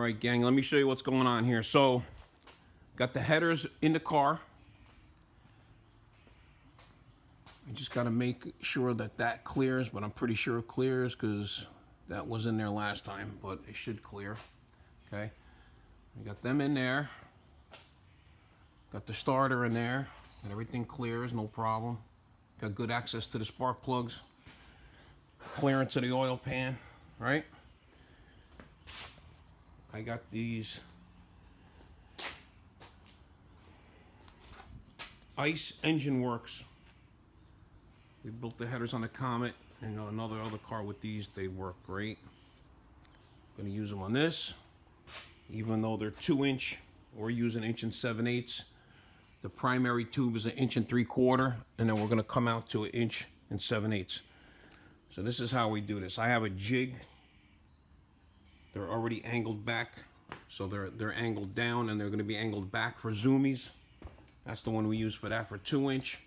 right, gang, let me show you what's going on here. So, got the headers in the car. I just got to make sure that that clears, but I'm pretty sure it clears because that was in there last time, but it should clear. Okay, we got them in there. Got the starter in there, and everything clears, no problem. Got good access to the spark plugs. Clearance of the oil pan, right? I got these Ice Engine Works. We built the headers on the Comet and another other car with these. They work great. I'm gonna use them on this. Even though they're 2-inch, we're using 1 7/8. The primary tube is 1 3/4, and then we're gonna come out to 1 7/8. So this is how we do this. I have a jig. They're already angled back, so they're angled down, and they're going to be angled back for Zoomies. That's the one we use for that, for 2-inch.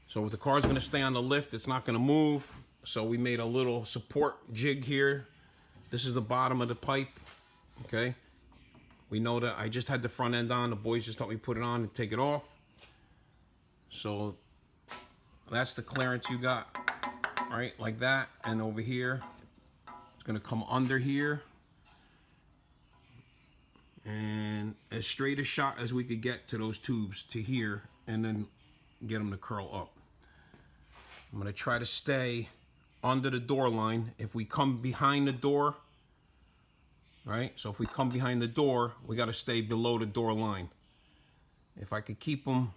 So if the car's going to stay on the lift, it's not going to move. So we made a little support jig here. This is the bottom of the pipe. Okay. We know that I just had the front end on. The boys just helped me put it on and take it off. So that's the clearance you got, right? Like that. And over here, it's going to come under here. And as straight a shot as we could get to those tubes to here, and then get them to curl up. I'm going to try to stay under the door line. If we come behind the door, right? So if we come behind the door, we got to stay below the door line. If I could keep them,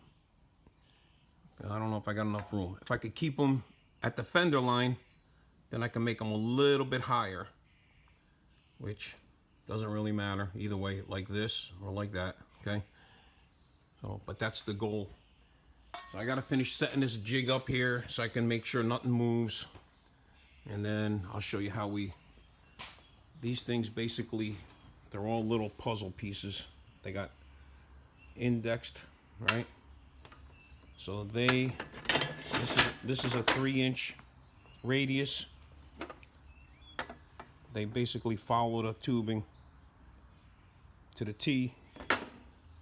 I don't know if I got enough room. If I could keep them at the fender line, then I can make them a little bit higher, which doesn't really matter either way, like this or like that, okay? So, but that's the goal. So I got to finish setting this jig up here so I can make sure nothing moves. And then I'll show you how these things basically, they're all little puzzle pieces. They got indexed, right? So this is a 3-inch radius. They basically follow the tubing to the T.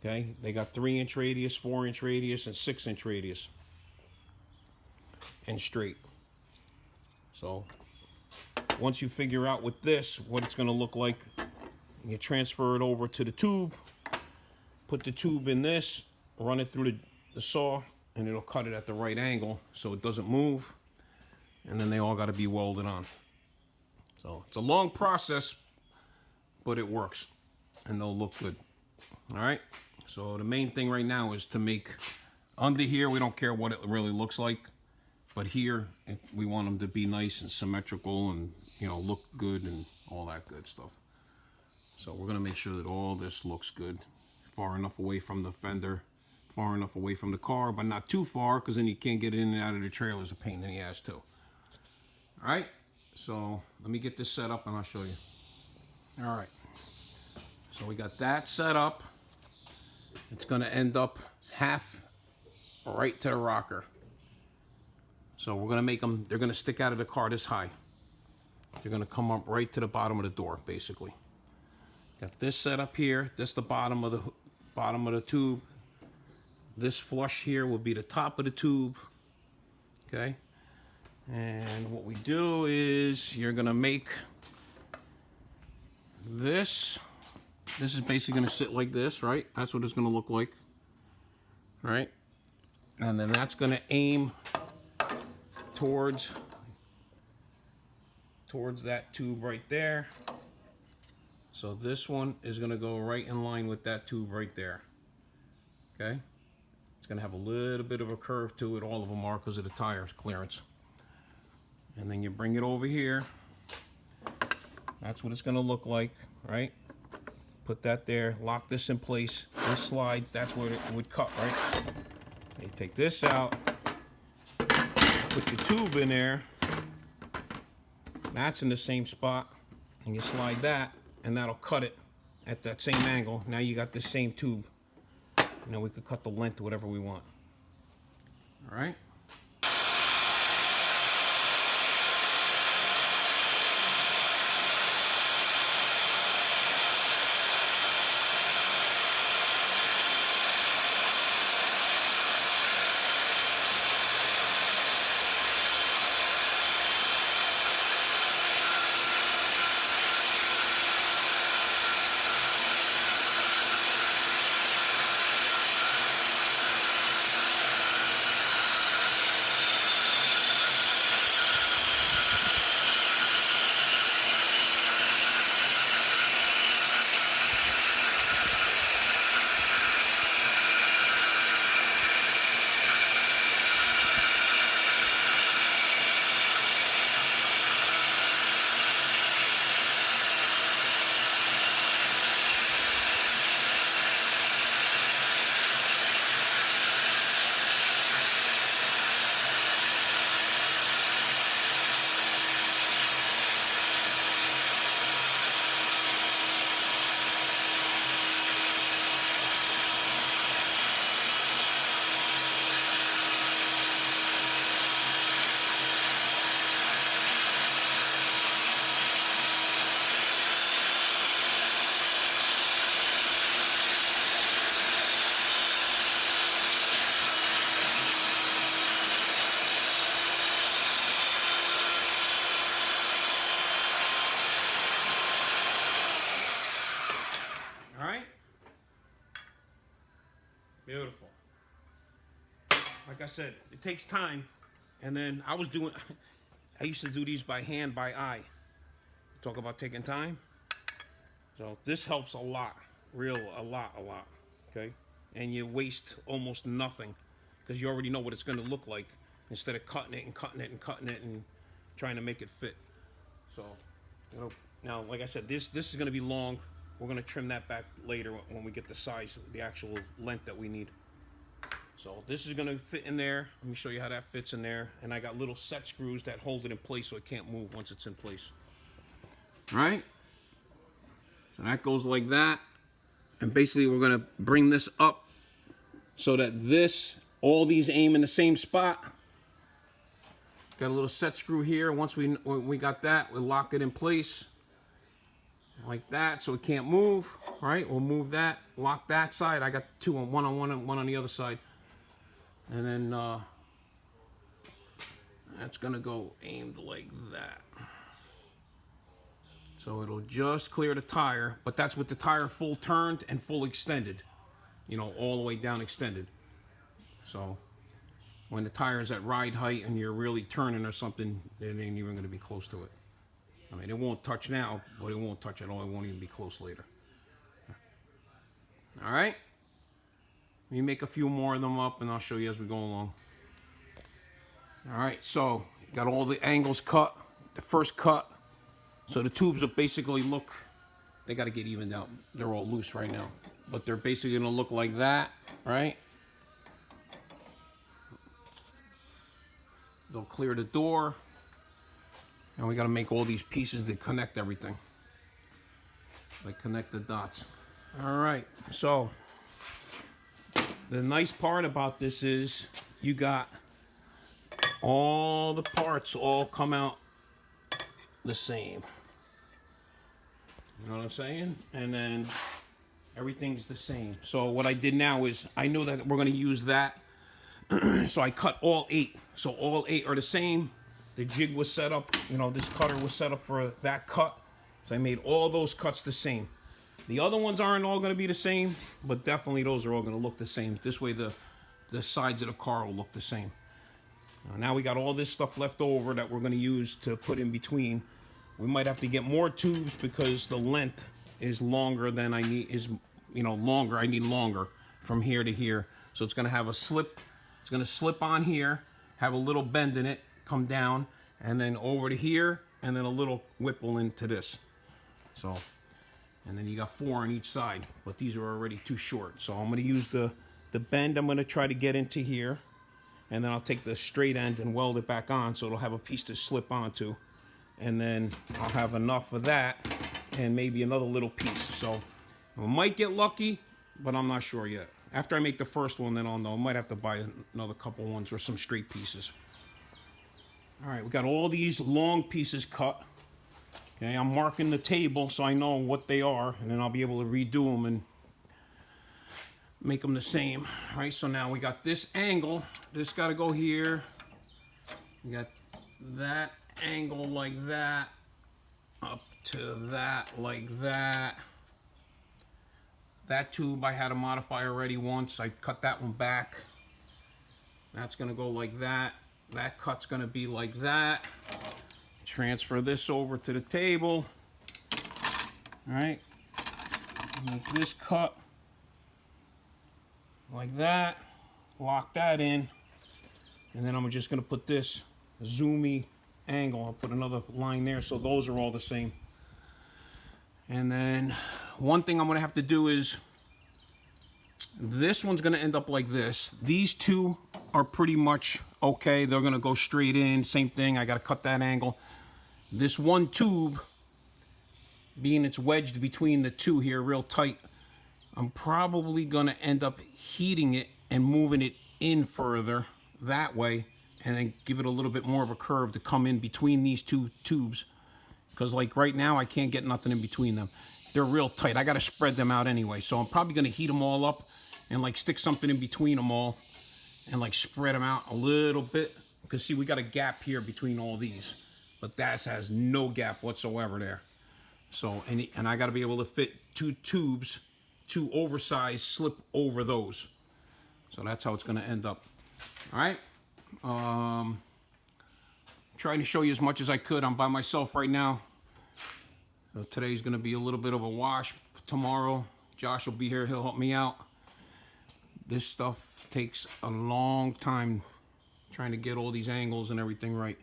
Okay, they got 3-inch radius, 4-inch radius, and 6-inch radius, and straight. So once you figure out with this what it's going to look like, you transfer it over to the tube, put the tube in this, run it through the saw, and it'll cut it at the right angle so it doesn't move, and then they all got to be welded on. So it's a long process, but it works, and they'll look good. All right, so the main thing right now is to make under here, we don't care what it really looks like, but here we want them to be nice and symmetrical and, you know, look good and all that good stuff. So we're going to make sure that all this looks good, far enough away from the fender, far enough away from the car, but not too far, because then you can't get in and out of the trailer. It's a pain in the ass too. All right, so let me get this set up and I'll show you. All right, so we got that set up. It's going to end up half right to the rocker. So we're going to make them, they're going to stick out of the car this high. They're going to come up right to the bottom of the door, basically. Got this set up here. This the bottom of the tube. This flush here will be the top of the tube. Okay. And what we do is you're going to make this. This is basically going to sit like this, right? That's what it's going to look like, right? And then that's going to aim towards that tube right there. So this one is going to go right in line with that tube right there. Okay? It's going to have a little bit of a curve to it. All of them are because of the tires clearance. And then you bring it over here. That's what it's going to look like, right? Put that there, lock this in place. This slides, that's where it would cut, right? You take this out, put the tube in there. That's in the same spot, and you slide that, and that'll cut it at that same angle. Now you got the same tube. And then we could cut the length to whatever we want. All right? Beautiful. Like I said, it takes time. And then I used to do these by hand, by eye. Talk about taking time. So this helps a lot, a lot. Okay, and you waste almost nothing because you already know what it's going to look like instead of cutting it and cutting it and cutting it and trying to make it fit. So, now, like I said, this is going to be long. We're going to trim that back later when we get the size, the actual length that we need. So this is going to fit in there. Let me show you how that fits in there. And I got little set screws that hold it in place so it can't move once it's in place. All right. So that goes like that. And basically we're going to bring this up so that all these aim in the same spot. Got a little set screw here. Once we got that, we'll lock it in place like that so it can't move. All right, we'll move that, lock that side. I got two on one and one on the other side. And then that's gonna go aimed like that. So it'll just clear the tire, but that's with the tire full turned and full extended. You know, all the way down extended. So when the tire is at ride height and you're really turning or something, it ain't even gonna be close to it. I mean, it won't touch now, but it won't touch at all. It won't even be close later. All right. Let me make a few more of them up and I'll show you as we go along. All right, so you got all the angles cut, the first cut. So the tubes will basically look, they got to get evened out. They're all loose right now, but they're basically going to look like that, right? They'll clear the door. And we got to make all these pieces that connect everything. Like connect the dots. All right, so the nice part about this is you got all the parts all come out the same. You know what I'm saying? And then everything's the same. So what I did now is I know that we're going to use that. So I cut all 8. So all 8 are the same. The jig was set up, you know, this cutter was set up for that cut. So I made all those cuts the same. The other ones aren't all going to be the same, but definitely those are all going to look the same. This way the sides of the car will look the same. Now we got all this stuff left over that we're going to use to put in between. We might have to get more tubes because the length is longer than I need, longer. I need longer from here to here. So it's going to have a slip. It's going to slip on here, have a little bend in it, come down, and then over to here, and then a little whipple into this. So, and then you got 4 on each side, but these are already too short. So I'm going to use the bend. I'm going to try to get into here, and then I'll take the straight end and weld it back on so it'll have a piece to slip onto. And then I'll have enough of that and maybe another little piece. So I might get lucky, but I'm not sure yet. After I make the first one, then I'll know. I might have to buy another couple ones or some straight pieces. All right, we got all these long pieces cut. Okay, I'm marking the table so I know what they are, and then I'll be able to redo them and make them the same. All right, so now we got this angle. This got to go here. We got that angle like that, up to that like that. That tube I had to modify already once. I cut that one back. That's going to go like that. That cut's going to be like that. Transfer this over to the table. All right. Make this cut like that. Lock that in. And then I'm just going to put this Zoomie angle. I'll put another line there so those are all the same. And then one thing I'm going to have to do is this one's going to end up like this. These two are pretty much okay. They're going to go straight in. Same thing. I got to cut that angle. This one tube, being it's wedged between the two here real tight, I'm probably going to end up heating it and moving it in further that way, and then give it a little bit more of a curve to come in between these two tubes. Because like right now, I can't get nothing in between them. They're real tight. I got to spread them out anyway. So I'm probably going to heat them all up and like stick something in between them all and like spread them out a little bit. Because see, we got a gap here between all these, but that has no gap whatsoever there. So, and I got to be able to fit 2 tubes, 2 oversized slip over those. So that's how it's going to end up. All right. Trying to show you as much as I could. I'm by myself right now. So today's going to be a little bit of a wash. Tomorrow, Josh will be here. He'll help me out. This stuff takes a long time trying to get all these angles and everything right.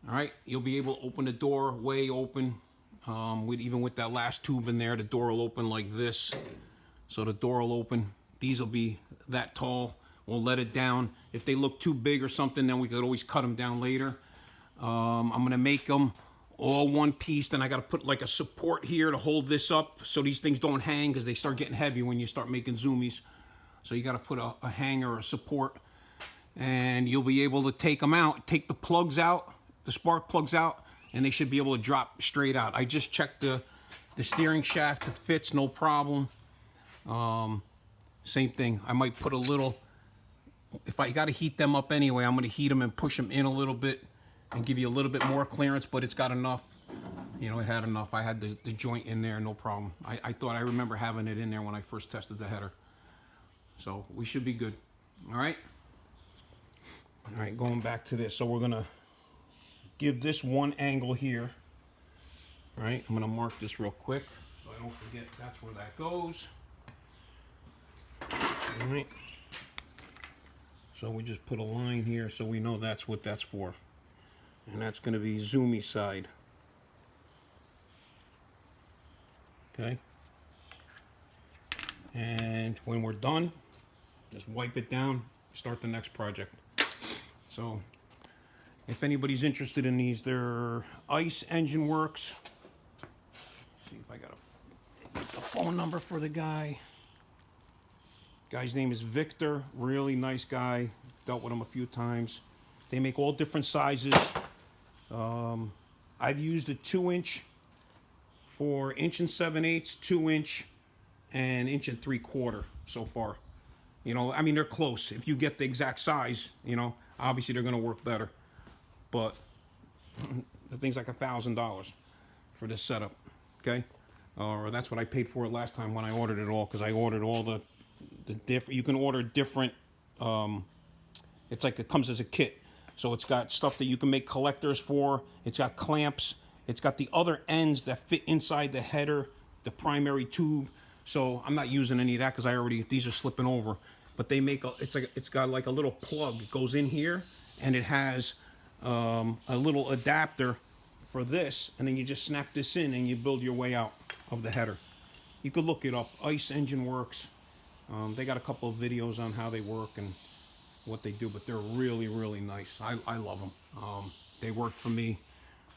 All right. You'll be able to open the door way open. Even with that last tube in there, the door will open like this. So the door will open. These will be that tall. We'll let it down. If they look too big or something, then we could always cut them down later. I'm gonna make them all one piece. Then I gotta put like a support here to hold this up so these things don't hang, because they start getting heavy when you start making Zoomies. So you gotta put a hanger or a support, and you'll be able to take them out, take the plugs out, the spark plugs out, and they should be able to drop straight out. I just checked the steering shaft, it fits no problem. Same thing, I might put a little, if I gotta heat them up anyway, I'm gonna heat them and push them in a little bit and give you a little bit more clearance, but it's got enough. You know, it had enough. I had the joint in there, no problem. I thought, I remember having it in there when I first tested the header. So we should be good. All right. All right, going back to this. So we're gonna give this one angle here. All right, I'm gonna mark this real quick so I don't forget that's where that goes. All right. So we just put a line here so we know that's what that's for. And that's going to be Zoomie side. Okay. And when we're done, just wipe it down, start the next project. So if anybody's interested in these, they're Ice Engine Works. Let's see if I got a phone number for the guy. Guy's name is Victor, really nice guy. Dealt with him a few times. They make all different sizes. I've used a 2-inch for 1 7/8, 2-inch, and 1 3/4 so far. You know, I mean, they're close. If you get the exact size, you know, obviously they're gonna work better. But the thing's like $1,000 for this setup, okay? Or that's what I paid for it last time when I ordered it all, because I ordered all the different, you can order different, it's like it comes as a kit. So it's got stuff that you can make collectors for. It's got clamps. It's got the other ends that fit inside the header, the primary tube. So I'm not using any of that because these are slipping over. But they make it's got like a little plug. It goes in here, and it has a little adapter for this, and then you just snap this in and you build your way out of the header. You could look it up, Ice Engine Works. They got a couple of videos on how they work and what they do, but they're really, really nice. I love them. They work for me.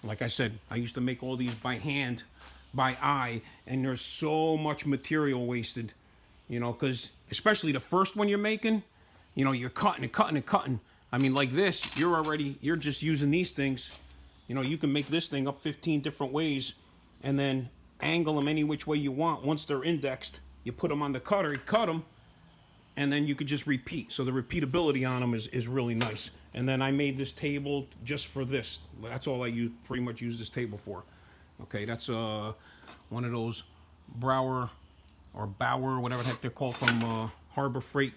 Like I said, I used to make all these by hand, by eye, and there's so much material wasted, you know, because especially the first one you're making, you know, you're cutting and cutting and cutting. I mean, like this, you're just using these things. You know, you can make this thing up 15 different ways and then angle them any which way you want. Once they're indexed, you put them on the cutter, you cut them, and then you could just repeat. So the repeatability on them is really nice. And then I made this table just for this. That's all I pretty much use this table for. Okay, that's one of those Bauer, whatever the heck they're called, from Harbor Freight.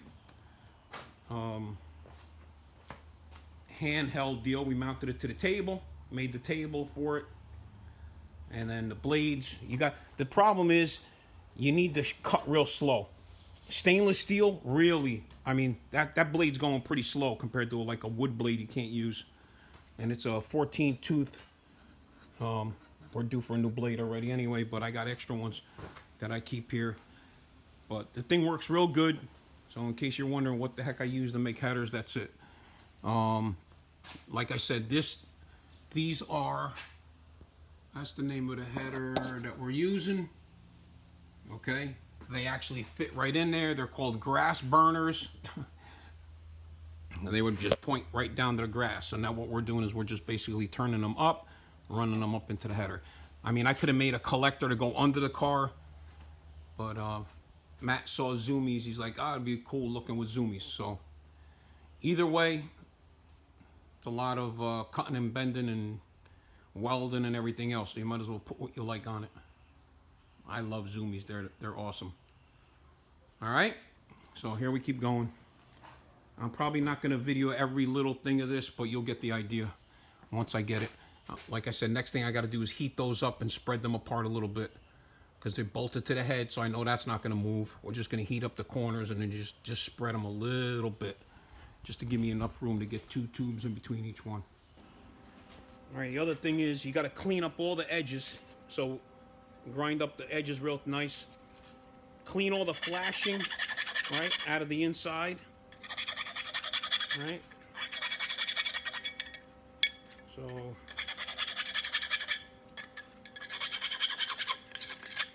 Handheld deal. We mounted it to the table, made the table for it. And then the blades. The problem is you need to cut real slow. Stainless steel, really, I mean, that blade's going pretty slow compared to like a wood blade you can't use. And it's a 14 tooth. We're due for a new blade already anyway, but I got extra ones that I keep here. But the thing works real good. So in case you're wondering what the heck I use to make headers, that's it. Like I said, that's the name of the header that we're using. Okay. They actually fit right in there. They're called grass burners. They would just point right down to the grass. So now what we're doing is we're just basically turning them up, running them up into the header. I mean, I could have made a collector to go under the car, but Matt saw Zoomies. He's like, it'd be cool looking with Zoomies. So either way, it's a lot of cutting and bending and welding and everything else. So you might as well put what you like on it. I love Zoomies. They're awesome. All right. So here we keep going. I'm probably not going to video every little thing of this, but you'll get the idea once I get it. Like I said, next thing I got to do is heat those up and spread them apart a little bit, because they're bolted to the head, so I know that's not going to move. We're just going to heat up the corners and then just spread them a little bit, just to give me enough room to get 2 tubes in between each one. All right, the other thing is you got to clean up all the edges. So grind up the edges real nice. Clean all the flashing, right, out of the inside. Right? So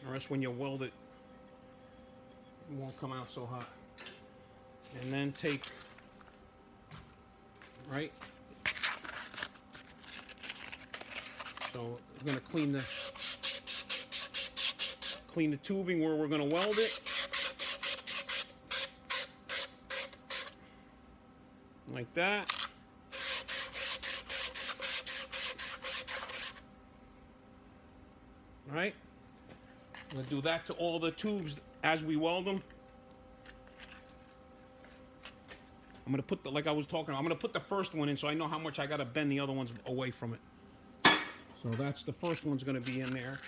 or else when you weld it, it won't come out so hot. And then take, right? So we're gonna clean the tubing where we're gonna weld it. Like that. Right? We'll do that to all the tubes as we weld them. I'm gonna put like I was talking about, I'm gonna put the first one in so I know how much I gotta bend the other ones away from it. So that's the first one's gonna be in there.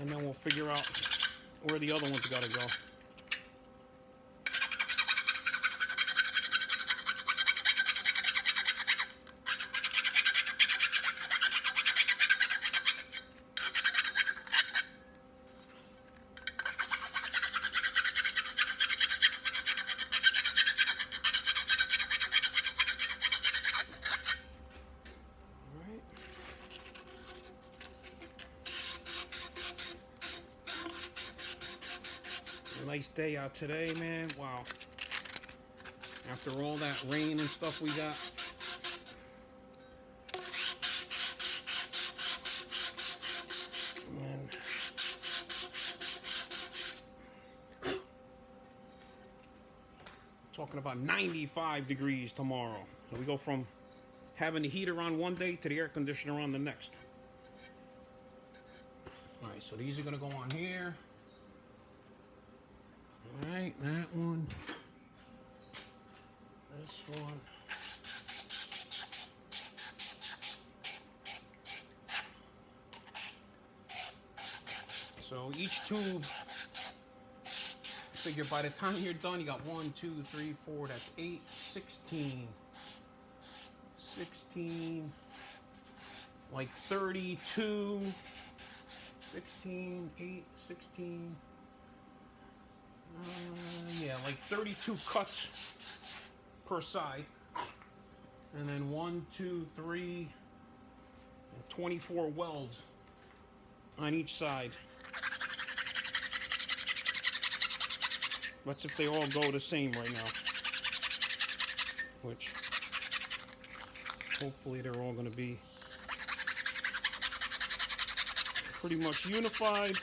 And then we'll figure out where the other ones gotta go. Nice day out today, man. Wow. After all that rain and stuff we got. And talking about 95 degrees tomorrow. So we go from having the heater on one day to the air conditioner on the next. All right, so these are gonna go on here. All right, that one. This one. So each tube, figure by the time you're done, you got 1, 2, 3, 4, that's 8, 16. 16, like 32, 16, 8, 16. Yeah, like 32 cuts per side. And then 1, 2, 3, 24 welds on each side. That's if they all go the same right now. Which, hopefully they're all going to be pretty much unified.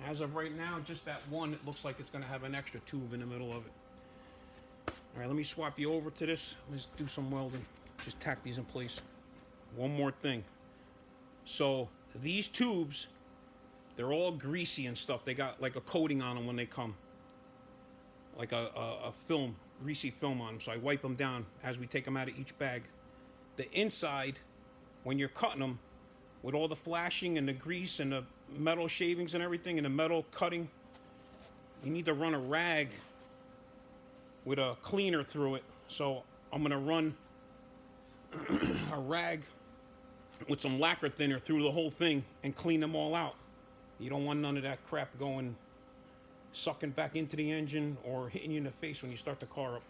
As of right now, just that one, it looks like it's going to have an extra tube in the middle of it. All right, let me swap you over to this. Let's do some welding. Just tack these in place. One more thing. So these tubes, they're all greasy and stuff. They got like a coating on them when they come. Like a film, greasy film on them. So I wipe them down as we take them out of each bag. The inside, when you're cutting them, with all the flashing and the grease and the metal shavings and everything and the metal cutting, you need to run a rag with a cleaner through it. So I'm gonna run a rag with some lacquer thinner through the whole thing and clean them all out. You don't want none of that crap going, sucking back into the engine or hitting you in the face when you start the car up.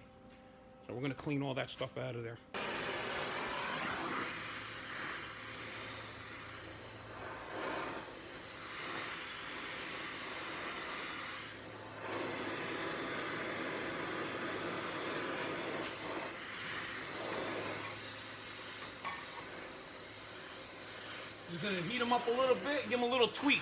So we're gonna clean all that stuff out of there. Just gonna heat them up a little bit, give them a little tweak.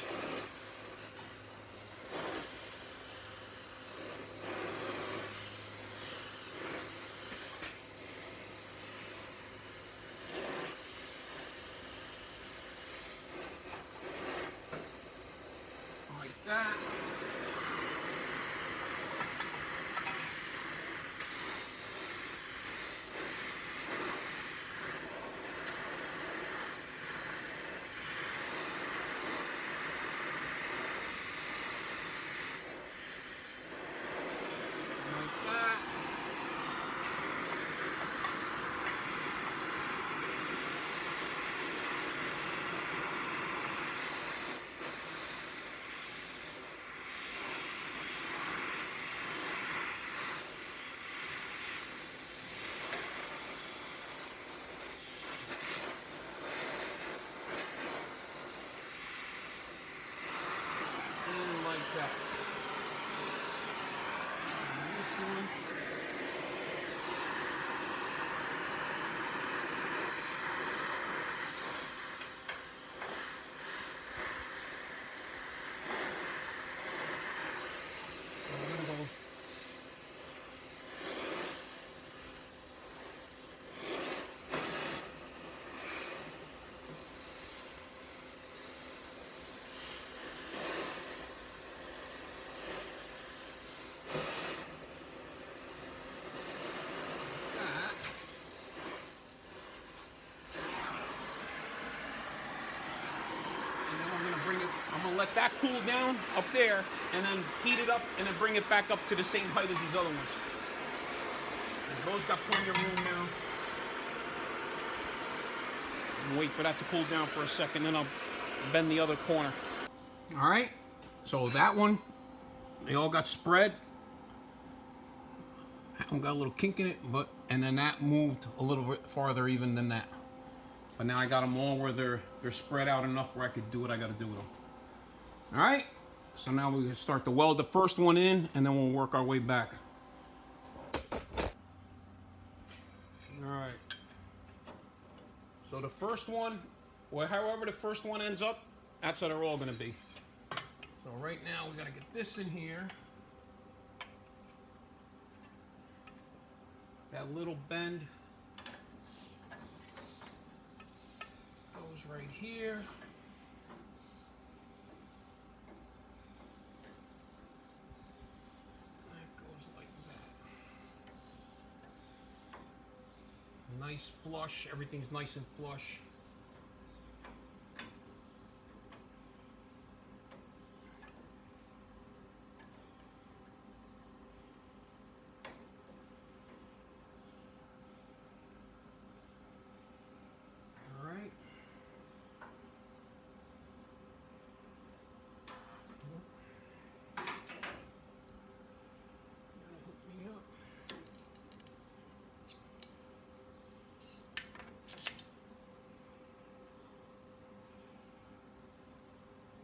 let that cool down up there, and then heat it up, and then bring it back up to the same height as these other ones. And those got plenty of room now. And wait for that to cool down for a second, then I'll bend the other corner. All right, so that one, they all got spread. That one got a little kink in it, and then that moved a little bit farther even than that. But now I got them all where they're spread out enough where I could do what I got to do with them. All right, so now we start to weld the first one in, and then we'll work our way back. All right. So the first one, well, however the first one ends up, that's how they're all going to be. So right now we got to get this in here. That little bend goes right here. That goes like that. Nice flush, everything's nice and flush.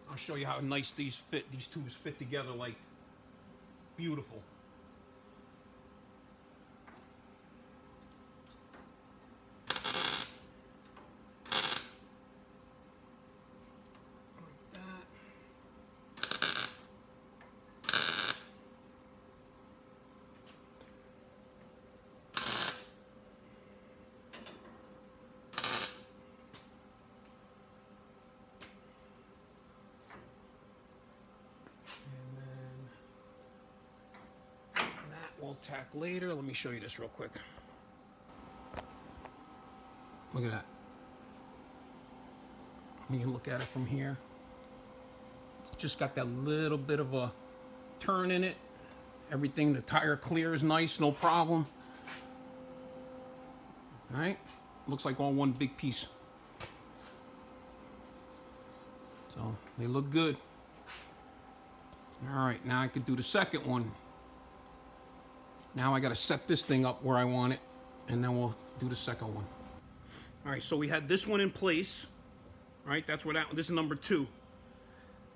I'll show you how nice these tubes fit together, like beautiful. Like that. We'll tack later. Let me show you this real quick. Look at that. When you look at it from here, it's just got that little bit of a turn in it. Everything, the tire clears nice, no problem. All right, looks like all one big piece. So they look good. All right, now I could do the second one. Now I got to set this thing up where I want it, and then we'll do the second one. All right, so we had this one in place, right? That's where that one, this is number 2.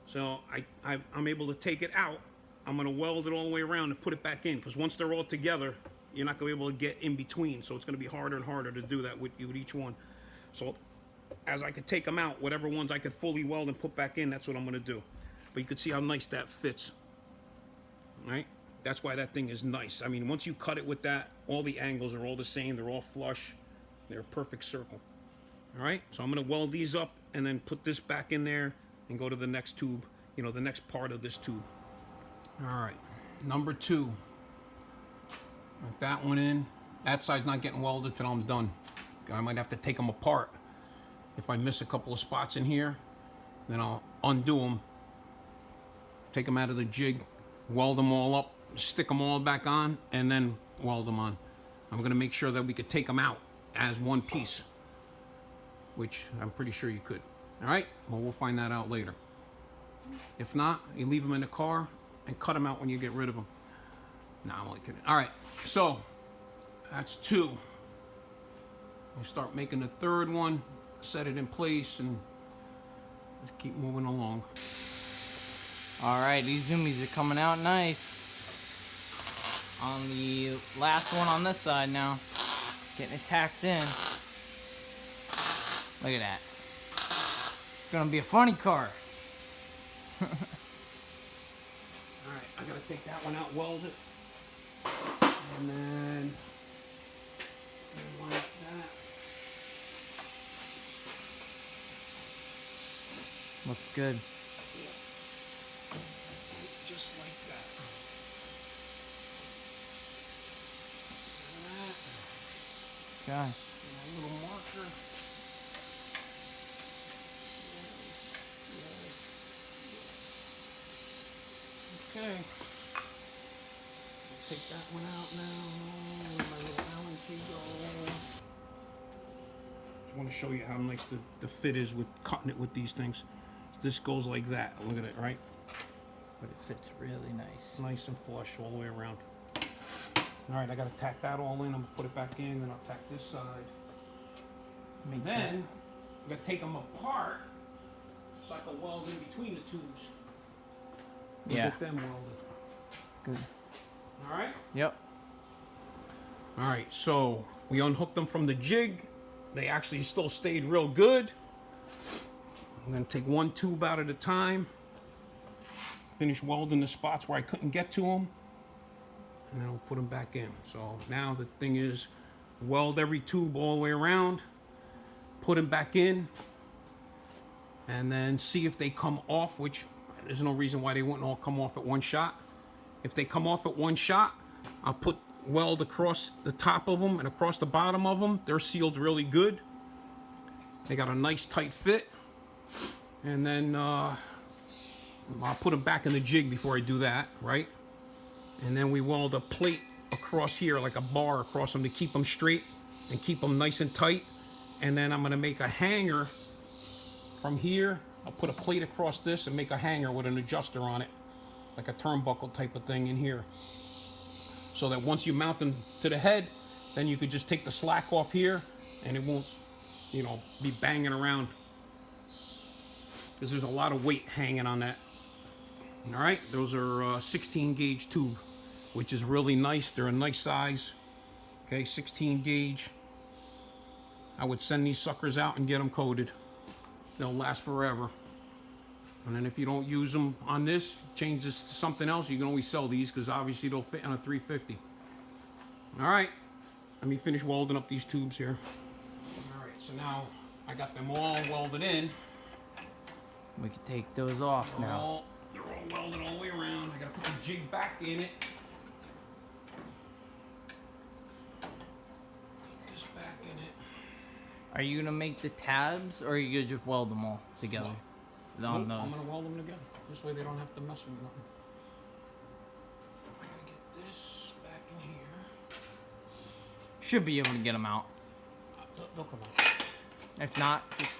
So I'm able to take it out. I'm gonna weld it all the way around and put it back in, because once they're all together, you're not gonna be able to get in between. So it's gonna be harder and harder to do that with each one. So as I could take them out, whatever ones I could fully weld and put back in, that's what I'm gonna do. But you can see how nice that fits, all right? That's why that thing is nice. I mean, once you cut it with that, all the angles are all the same. They're all flush. They're a perfect circle. All right, so I'm gonna weld these up and then put this back in there and go to the next tube, you know, the next part of this tube. All right, number 2. Put that one in. That side's not getting welded till I'm done. I might have to take them apart. If I miss a couple of spots in here, then I'll undo them, take them out of the jig, weld them all up, stick them all back on, and then weld them on. I'm gonna make sure that we could take them out as one piece, which I'm pretty sure you could. All right, well, we'll find that out later. If not, you leave them in the car and cut them out when you get rid of them. No, I'm only kidding. All right, so that's 2. We'll start making the third one, set it in place, and just keep moving along. All right, these zoomies are coming out nice. On the last one on this side now, getting it tacked in. Look at that. It's gonna be a funny car. All right, I gotta take that one out, weld it, and then like that. Looks good. Just like that. Gosh. And a little marker. Yes. Okay. Take that one out now. Where my little Allen key go? Just want to show you how nice the fit is with cutting it with these things. This goes like that. Look at it, right? But it fits really nice. Nice and flush all the way around. All right, I got to tack that all in. I'm going to put it back in, then I'll tack this side. And then I'm going to take them apart so I can weld in between the tubes. Yeah. Get them welded. Good. All right? Yep. All right, so we unhooked them from the jig. They actually still stayed real good. I'm going to take one tube out at a time. Finish welding the spots where I couldn't get to them. And then I'll put them back in. So now the thing is, weld every tube all the way around. Put them back in. And then see if they come off, which there's no reason why they wouldn't all come off at one shot. If they come off at one shot, I'll put weld across the top of them and across the bottom of them. They're sealed really good. They got a nice tight fit. And then I'll put them back in the jig before I do that, right? And then we weld a plate across here, like a bar across them to keep them straight and keep them nice and tight. And then I'm gonna make a hanger from here. I'll put a plate across this and make a hanger with an adjuster on it, like a turnbuckle type of thing in here. So that once you mount them to the head, then you could just take the slack off here and it won't, you know, be banging around. Because there's a lot of weight hanging on that. All right, those are 16 gauge tube, which is really nice. They're a nice size. Okay, 16 gauge. I would send these suckers out and get them coated. They'll last forever. And then if you don't use them on this, change this to something else, you can always sell these because obviously they'll fit on a 350. All right, let me finish welding up these tubes here. All right, so now I got them all welded in. We can take those off now. They're all welded all the way around. I gotta put the jig back in it. Put this back in it. Are you gonna make the tabs, or are you gonna just weld them all together? Nope, On those. I'm gonna weld them together. This way they don't have to mess with nothing. I gotta get this back in here. Should be able to get them out. They'll come out. If not, just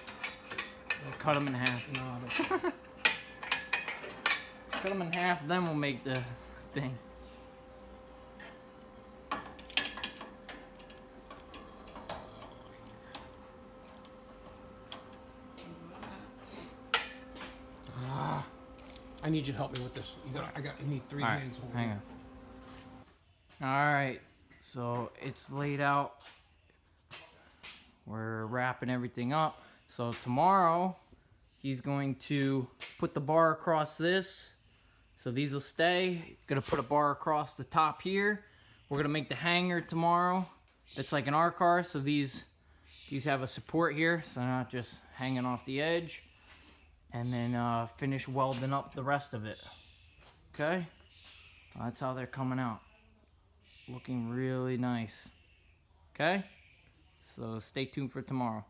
cut them in half. No, Cut them in half, then we'll make the thing. I need you to help me with this. I need 3 hands. Hang on. Alright, so it's laid out. We're wrapping everything up. So tomorrow, he's going to put the bar across this. So these will stay. Gonna put a bar across the top here. We're gonna make the hanger tomorrow. It's like an R-car, so these have a support here, so they're not just hanging off the edge. And then finish welding up the rest of it. Okay? That's how they're coming out. Looking really nice. Okay? So stay tuned for tomorrow.